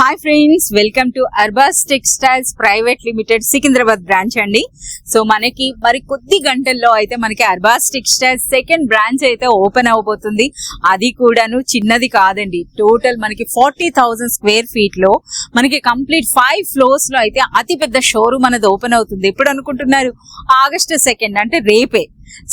Hi friends, welcome to Arbaaz textiles private limited Secunderabad branch అండి. So మనకి మరి కొద్ది గంటల్లో అయితే మనకి అర్బాస్ టెక్స్టైల్స్ సెకండ్ బ్రాంచ్ అయితే ఓపెన్ అవబోతుంది. అది కూడాను చిన్నది కాదండి. టోటల్ మనకి 40,000 స్క్వేర్ ఫీట్ లో మనకి కంప్లీట్ 5 ఫ్లోర్స్ లో అయితే అతి పెద్ద షోరూమ్ అనేది ఓపెన్ అవుతుంది. ఎప్పుడు అనుకుంటున్నారు? August 2 అంటే రేపే.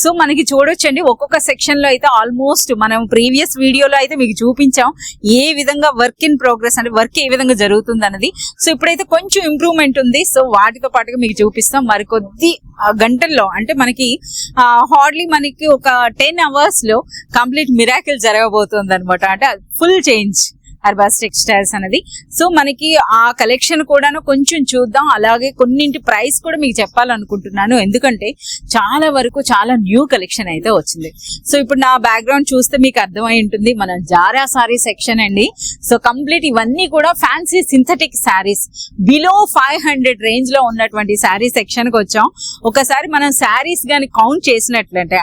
సో మనకి చూడొచ్చండి, ఒక్కొక్క సెక్షన్ లో అయితే ఆల్మోస్ట్ మనం ప్రీవియస్ వీడియోలో అయితే మీకు చూపించాం ఏ విధంగా వర్క్ ఇన్ ప్రోగ్రెస్ అంటే వర్క్ ఏ విధంగా జరుగుతుంది అన్నది. సో ఇప్పుడైతే కొంచెం ఇంప్రూవ్మెంట్ ఉంది. సో వాటితో పాటుగా మీకు చూపిస్తాం. మరికొద్ది గంటల్లో అంటే మనకి హార్డ్లీ మనకి ఒక 10 hours లో కంప్లీట్ మిరాకిల్ జరగబోతుంది అనమాట. అంటే ఫుల్ చేంజ్ అర్బాస్ టెక్స్టైల్స్ అనేది. సో మనకి ఆ కలెక్షన్ కూడాను కొంచెం చూద్దాం. అలాగే కొన్నింటి ప్రైస్ కూడా మీకు చెప్పాలనుకుంటున్నాను, ఎందుకంటే చాలా వరకు చాలా న్యూ కలెక్షన్ అయితే వచ్చింది. సో ఇప్పుడు నా బ్యాక్గ్రౌండ్ చూస్తే మీకు అర్థమై ఉంటుంది, మన జారా సారీ సెక్షన్ అండి. సో కంప్లీట్ ఇవన్నీ కూడా fancy synthetic saris below 500 range లో ఉన్నటువంటి శారీ సెక్షన్ కి వచ్చాం. ఒకసారి మనం శారీస్ గాని కౌంట్ చేసినట్లంటే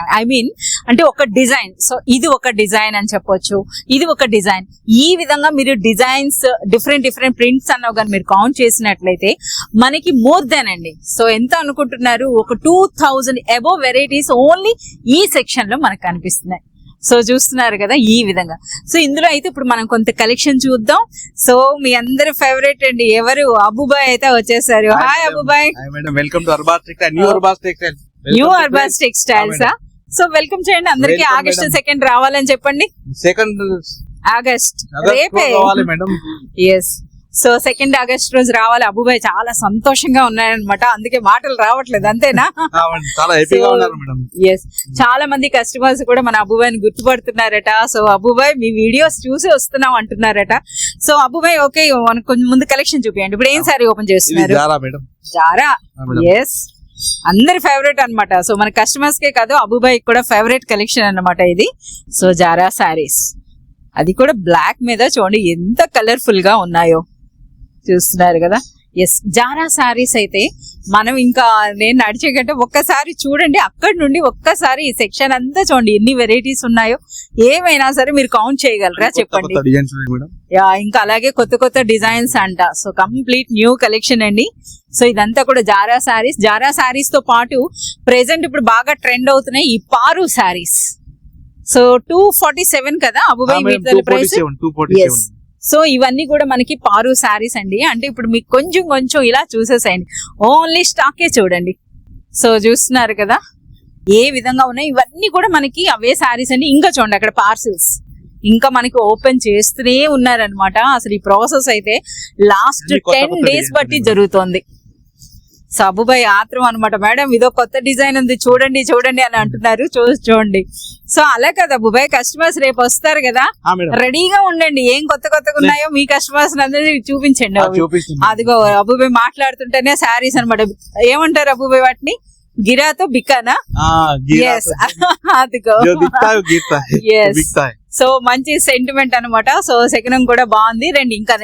అంటే ఒక డిజైన్, సో ఇది ఒక డిజైన్ అని చెప్పొచ్చు, ఇది ఒక డిజైన్. ఈ విధంగా మీరు డిజైన్స్ డిఫరెంట్ ప్రింట్స్ అన్న కానీ మీరు కౌంట్ చేసినట్లయితే మనకి మోర్ దెన్ అండి. సో ఎంత అనుకుంటున్నారు? ఒక 2000 అబోవ్ వెరైటీస్ ఓన్లీ ఈ సెక్షన్ లో మనకు కనిపిస్తున్నాయి. సో చూస్తున్నారు కదా ఈ విధంగా. సో ఇందులో అయితే ఇప్పుడు మనం కొంత కలెక్షన్ చూద్దాం. సో మీ అందరి ఫేవరెట్ అండి, ఎవరు అబుబాయ్ అయితే వచ్చేసారు. Hi Abubhai, welcome to Arbaaz textiles, new Arbaaz textiles. So welcome చేయండి అందరికి. August 2 రావాలని చెప్పండి. ఆగస్ట్ రేపే. ఎస్, సో 2 August రోజు రావాలి. అబుబాయ్ చాలా సంతోషంగా ఉన్నాయన్నమాట, అందుకే మాటలు రావట్లేదు. అంతేనా? ఎస్, చాలా మంది కస్టమర్స్ కూడా మన అబుబాయ్ ని గుర్తుపడుతున్నారట. సో అబుబాయ్ మీ వీడియోస్ చూసి వస్తున్నాం అంటున్నారట. సో అబుబాయ్ ఓకే, కొంచెం ముందు కలెక్షన్ చూపించండి. ఇప్పుడు ఏం సారీ ఓపెన్ చేస్తున్నారు? జారా. ఎస్, అందరి ఫేవరెట్ అన్నమాట. సో మన కస్టమర్స్ కే కాదు, అబుబాయ్ కూడా ఫేవరెట్ కలెక్షన్ అన్నమాట ఇది. సో జారా సారీస్, అది కూడా బ్లాక్ మీద చూడండి ఎంత కలర్ఫుల్ గా ఉన్నాయో, చూస్తున్నారు కదా. ఎస్, జారా సారీస్ అయితే మనం ఇంకా నేను నడిచే కంటే ఒక్కసారి చూడండి, అక్కడి నుండి ఒక్కసారి ఈ సెక్షన్ అంతా చూడండి ఎన్ని వెరైటీస్ ఉన్నాయో. ఏమైనా సరే మీరు కౌంట్ చేయగలరా చెప్పండి? ఇంకా అలాగే కొత్త డిజైన్స్ అంట. సో కంప్లీట్ న్యూ కలెక్షన్ అండి. సో ఇదంతా కూడా జారా సారీస్. జారా సారీస్ తో పాటు ప్రెసెంట్ ఇప్పుడు బాగా ట్రెండ్ అవుతున్నాయి ఈ పారు సారీస్. సో 247 కదా అబుబాయ్ వీటి ప్రైస్? ఎస్, సో ఇవన్నీ కూడా మనకి పారు శారీస్ అండి. అంటే ఇప్పుడు మీకు కొంచెం ఇలా చూసేసేయండి, ఓన్లీ స్టాకే చూడండి. సో చూస్తున్నారు కదా ఏ విధంగా ఉన్నాయి. ఇవన్నీ కూడా మనకి అవే శారీస్ అండి. ఇంకా చూడండి అక్కడ పార్సిల్స్ ఇంకా మనకి ఓపెన్ చేస్తూనే ఉన్నారనమాట. అసలు ఈ ప్రాసెస్ అయితే లాస్ట్ 10 days బట్టి జరుగుతోంది. సో అబుబాయ్ ఆత్రం అనమాట, మేడం ఇదో కొత్త డిజైన్ ఉంది చూడండి అని అంటున్నారు. చూడండి. సో అలా కదా అబుబాయ్, కస్టమర్స్ రేపు వస్తారు కదా, రెడీగా ఉండండి. ఏం కొత్తగా ఉన్నాయో మీ కస్టమర్స్ అందరినీ చూపించండి. అదిగో అబుబాయ్ మాట్లాడుతుంటేనే శారీస్ అనమాట. ఏమంటారు అబుబాయ్ వాటిని? గిరాతో బికానా? అదిగో. సో మంచి సెంటిమెంట్ అనమాట. సో సెకండ్ కూడా బాగుంది. రండి ఇంకా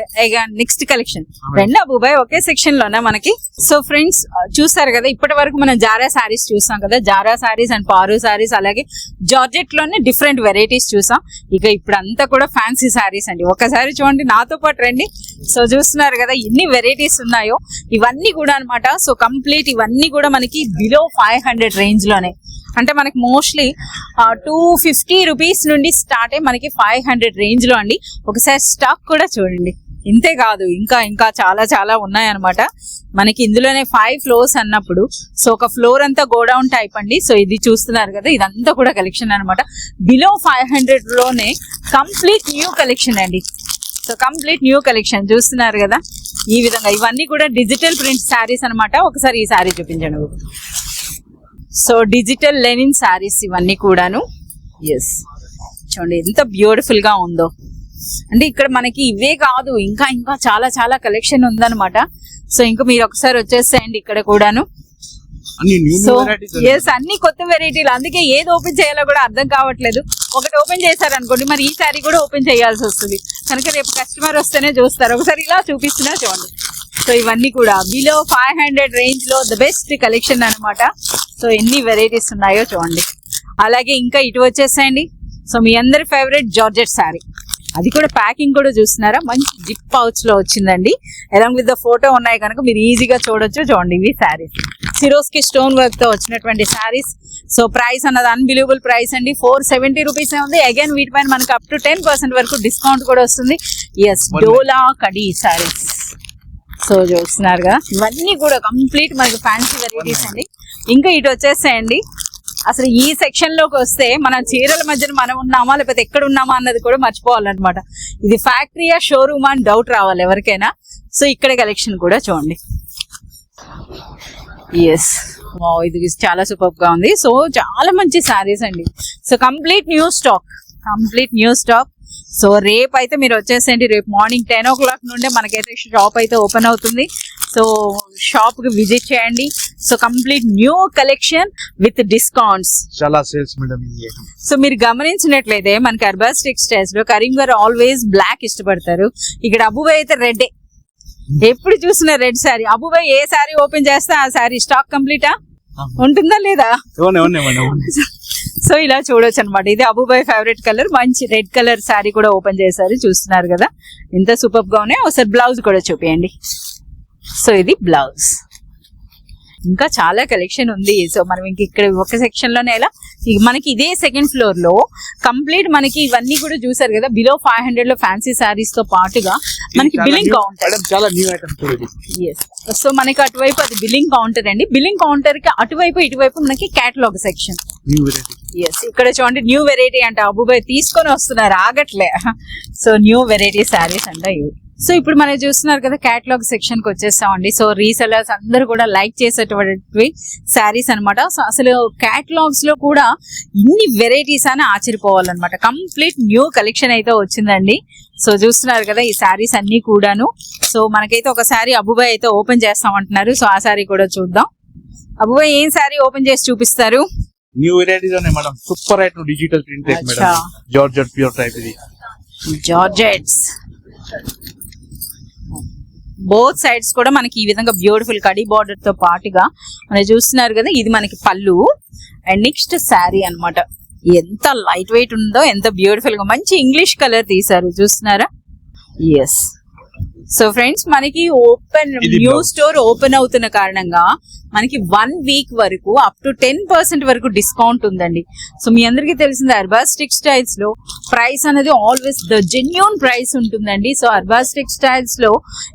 నెక్స్ట్ కలెక్షన్ రెండు అబుబాయ్ ఒకే సెక్షన్ లోనా మనకి. సో ఫ్రెండ్స్ చూస్తారు కదా, ఇప్పటి వరకు మనం జారా సారీస్ చూసాం కదా, జారా సారీస్ అండ్ పారు సారీస్, అలాగే జార్జెట్ లోనే డిఫరెంట్ వెరైటీస్ చూసాం. ఇక ఇప్పుడు అంతా కూడా ఫ్యాన్సీ సారీస్ అండి. ఒకసారి చూడండి, నాతో పాటు రండి. సో చూస్తున్నారు కదా ఎన్ని వెరైటీస్ ఉన్నాయో. ఇవన్నీ కూడా అనమాట. సో కంప్లీట్ ఇవన్నీ కూడా మనకి బిలో 500 రేంజ్ లోనే. అంటే మనకి మోస్ట్లీ 250 రూపీస్ నుండి స్టార్ట్ అయ్యి మనకి 500 రేంజ్ లో అండి. ఒకసారి స్టాక్ కూడా చూడండి. ఇంతే కాదు, ఇంకా చాలా ఉన్నాయన్నమాట మనకి. ఇందులోనే 5 ఫ్లోర్స్ అన్నప్పుడు సో ఒక ఫ్లోర్ అంతా గోడౌన్ టైప్ అండి. సో ఇది చూస్తున్నారు కదా, ఇదంతా కూడా కలెక్షన్ అనమాట. బిలో 500 లోనే కంప్లీట్ న్యూ కలెక్షన్ అండి. సో కంప్లీట్ న్యూ కలెక్షన్ చూస్తున్నారు కదా ఈ విధంగా. ఇవన్నీ కూడా డిజిటల్ ప్రింట్ శారీస్ అనమాట. ఒకసారి ఈ శారీ చూపించండి. సో డిజిటల్ లెనిన్ శారీస్ ఇవన్నీ కూడాను. ఎస్, చూడండి ఎంత బ్యూటిఫుల్ గా ఉందో. అంటే ఇక్కడ మనకి ఇవే కాదు, ఇంకా చాలా కలెక్షన్ ఉందన్నమాట. సో ఇంకా మీరు ఒకసారి వచ్చేసేయండి ఇక్కడ కూడాను. సో ఎస్, అన్ని కొత్త వెరైటీలు. అందుకే ఏది ఓపెన్ చేయాలో కూడా అర్థం కావట్లేదు. ఒకటి ఓపెన్ చేశారనుకోండి, మరి ఈ శారీ కూడా ఓపెన్ చేయాల్సి వస్తుంది కనుక రేపు కస్టమర్ వస్తేనే చూస్తారు. ఒకసారి ఇలా చూపిస్తున్నా చూడండి. సో ఇవన్నీ కూడా బిలో 500 రేంజ్ లో ద బెస్ట్ కలెక్షన్ అనమాట. సో ఎన్ని వెరైటీస్ ఉన్నాయో చూడండి. అలాగే ఇంకా ఇటు వచ్చేసేయండి. సో మీ అందరి ఫేవరెట్ జార్జెట్ శారీ. అది కూడా ప్యాకింగ్ కూడా చూస్తున్నారా, మంచి జిప్ పౌచ్ లో వచ్చిందండి. అలాంగ్ విత్ ద ఫోటో ఉన్నాయి కనుక మీరు ఈజీగా చూడొచ్చు. చూడండి, ఇవి శారీస్ సిరోస్కి స్టోన్ వర్క్ తో వచ్చినటువంటి శారీస్. సో ప్రైస్ అన్నది అన్బిలీవబుల్ ప్రైస్ అండి, 470 రూపీస్ ఉంది. అగైన్ వీటిపైన మనకి అప్ టు 10% వరకు డిస్కౌంట్ కూడా వస్తుంది. ఎస్, డోలా కడీ శారీస్. సో చూస్తున్నారుగా, ఇవన్నీ కూడా కంప్లీట్ మనకి ఫ్యాన్సీ వెరైటీస్ అండి. ఇంకా ఇటు వచ్చేస్తాయండి. అసలు ఈ సెక్షన్ లోకి వస్తే మన చీరల మధ్యన మనం ఉన్నామా లేకపోతే ఎక్కడ ఉన్నామా అన్నది కూడా మర్చిపోవాలన్నమాట. ఇది ఫ్యాక్టరీయా షోరూమ్ అని డౌట్ రావాలి ఎవరికైనా. సో ఇక్కడ కలెక్షన్ కూడా చూడండి. ఎస్, ఇది చాలా సూపర్ గా ఉంది. సో చాలా మంచి శారీస్ అండి. So complete new stock. So రేపు అయితే మీరు వచ్చేసేయండి. రేపు మార్నింగ్ 10 o'clock నుండే మనకైతే షాప్ అయితే ఓపెన్ అవుతుంది. సో షాప్ కి విజిట్ చేయండి. So complete new collection with discounts, చాలా సేల్స్ మేడం. సో మీరు గమనించినట్లయితే మనకి అర్బాస్ టెక్స్టైల్స్ లో కరీంగర్ ఆల్వేస్ బ్లాక్ ఇష్టపడతారు. ఇక్కడ అబ్బుబాయ్ అయితే రెడ్, ఎప్పుడు చూసిన రెడ్ శారీ. అబ్బుబాయ్ ఏ శారీ ఓపెన్ చేస్తే ఆ శారీ స్టాక్ కంప్లీటా ఉంటుందా లేదా? సో ఇలా చూడొచ్చు అనమాట. ఇది అబ్బుబాయ్ ఫేవరెట్ కలర్, మంచి రెడ్ కలర్ శారీ కూడా ఓపెన్ చేశారు. చూస్తున్నారు కదా ఎంత సూపర్ గా ఉన్నాయి. ఒకసారి బ్లౌజ్ కూడా చూపియండి. సో ఇది బ్లౌజ్. ఇంకా చాలా కలెక్షన్ ఉంది. సో మనం ఇంక ఇక్కడ ఒక సెక్షన్ లోనే ఎలా మనకి ఇదే సెకండ్ ఫ్లోర్ లో కంప్లీట్ మనకి ఇవన్నీ కూడా చూసారు కదా. బిలో 500 లో ఫ్యాన్సీ శారీస్ తో పాటుగా మనకి బిల్లింగ్ కౌంటర్. సో మనకి అటువైపు అది బిల్లింగ్ కౌంటర్ అండి. బిల్లింగ్ కౌంటర్ కి అటువైపు ఇటువైపు మనకి కేటలాగ్ సెక్షన్. ఎస్, ఇక్కడ చూడండి న్యూ వెరైటీ అంటే అబ్బుబాయ్ తీసుకొని వస్తున్నారు, ఆగట్లే. సో న్యూ వెరైటీ శారీస్ అంట ఇవి. సో ఇప్పుడు మనం చూస్తున్నారు కదా, కేటలాగ్ సెక్షన్ కి వచ్చేస్తామండి. సో రీసెలర్స్ అందరూ కూడా లైక్ చేసేటువంటి శారీస్ అనమాట. సో అసలు కేటలాగ్స్ లో కూడా ఇన్ని వెరైటీస్ అని ఆశ్చర్యపోవాలన్నమాట. కంప్లీట్ న్యూ కలెక్షన్ అయితే వచ్చిందండి. సో చూస్తున్నారు కదా ఈ శారీస్ అన్ని కూడాను. సో మనకైతే ఒక శారీ అబ్బుబాయ్ అయితే ఓపెన్ చేస్తామంటున్నారు. సో ఆ శారీ కూడా చూద్దాం. అబ్బుబాయ్ ఏం శారీ ఓపెన్ చేసి చూపిస్తారు? న్యూ వెరైటీస్ ఉన్నాయి madam. Super item, digital print madam. Georgette pure type. ఇది జార్జెట్స్ బోత్ సైడ్స్ కూడా మనకి ఈ విధంగా బ్యూటిఫుల్ కడీ బార్డర్ తో పాటుగా మనం చూస్తున్నారు కదా. ఇది మనకి పళ్ళు అండ్ నెక్స్ట్ శారీ అన్నమాట. ఎంత లైట్ వెయిట్ ఉందో, ఎంత బ్యూటిఫుల్ గా మంచి ఇంగ్లీష్ కలర్ తీసారు. చూస్తున్నారా? ఎస్. సో ఫ్రెండ్స్, మనకి న్యూ స్టోర్ ఓపెన్ అవుతున్న కారణంగా మనకి 1 week వరకు అప్ టు 10% వరకు డిస్కౌంట్ ఉందండి. సో మీ అందరికీ తెలిసింది అర్బాస్ టెక్స్టైల్స్ లో ప్రైస్ అనేది ఆల్వేస్ ద జెన్యూన్ ప్రైస్ ఉంటుందండి. సో అర్బాస్ టెక్స్టైల్స్ లో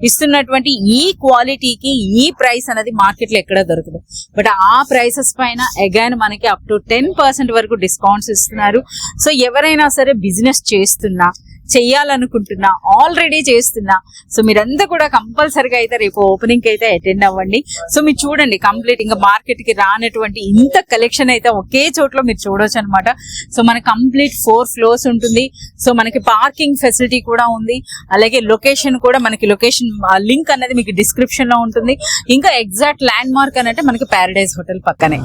ఇస్తున్నటువంటి ఈ క్వాలిటీకి ఈ ప్రైస్ అనేది మార్కెట్ లో ఎక్కడ దొరకదు. బట్ ఆ ప్రైసెస్ పైన అగైన్ మనకి అప్ టు 10% వరకు డిస్కౌంట్స్ ఇస్తున్నారు. సో ఎవరైనా సరే బిజినెస్ చేస్తున్నా, చెయ్యాలనుకుంటున్నా, ఆల్రెడీ చేస్తున్నా, సో మీరంతా కూడా కంపల్సరిగా అయితే రేపు ఓపెనింగ్ కి అయితే అటెండ్ అవ్వండి. సో మీరు చూడండి, కంప్లీట్ ఇంకా మార్కెట్ కి రానటువంటి ఇంత కలెక్షన్ అయితే ఒకే చోట్ల మీరు చూడొచ్చు అనమాట. సో మనకి కంప్లీట్ 4 floors ఉంటుంది. సో మనకి పార్కింగ్ ఫెసిలిటీ కూడా ఉంది. అలాగే లొకేషన్ కూడా మనకి లొకేషన్ లింక్ అనేది మీకు డిస్క్రిప్షన్ లో ఉంటుంది. ఇంకా ఎగ్జాక్ట్ ల్యాండ్ మార్క్ అనంటే మనకి ప్యారడైజ్ హోటల్ పక్కనే.